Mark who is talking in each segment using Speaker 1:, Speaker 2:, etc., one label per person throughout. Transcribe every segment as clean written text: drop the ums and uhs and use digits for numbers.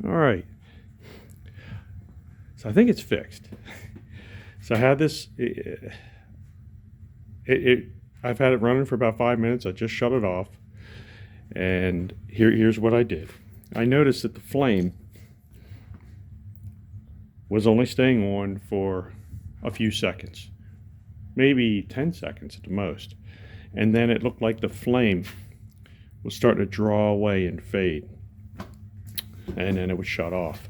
Speaker 1: All right. So I think it's fixed. So I had this, I've had it running for about 5 minutes. I just shut it off. And here's what I did. I noticed that the flame was only staying on for a few seconds, maybe 10 seconds at the most. And then it looked like the flame was starting to draw away and fade. And then it would shut off.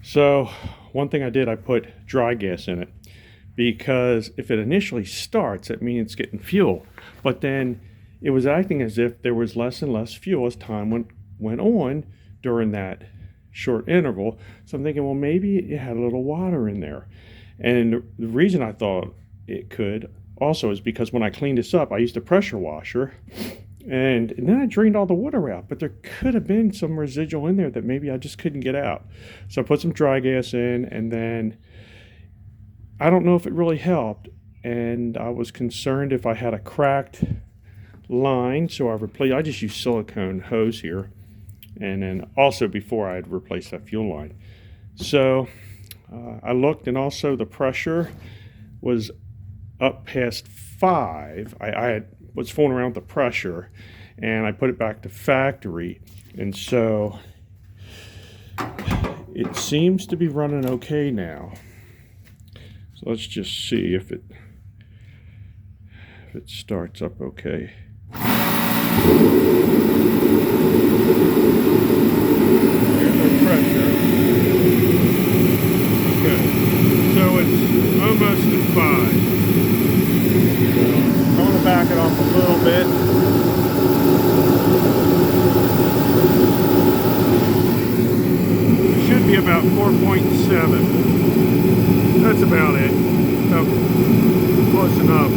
Speaker 1: So one thing I did, I put dry gas in it, because if it initially starts, that means it's getting fuel. But then it was acting as if there was less and less fuel as time went on during that short interval. So I'm thinking, well, maybe it had a little water in there. And the reason I thought it could also is because when I cleaned this up, I used a pressure washer, and then I drained all the water out, but there could have been some residual in there that maybe I just couldn't get out. So I put some dry gas in, and then I don't know if it really helped, and I was concerned if I had a cracked line, so I just used silicone hose here, and then also before I had replaced that fuel line. So I looked, and also the pressure was up past 5. I was fooling around with the pressure, and I put it back to factory, and so it seems to be running okay now. So let's just see if it starts up okay. Here's our pressure. Okay, so it's almost at 5. I'm going to back it off a little bit. It should be about 4.7. That's about it. So, close enough.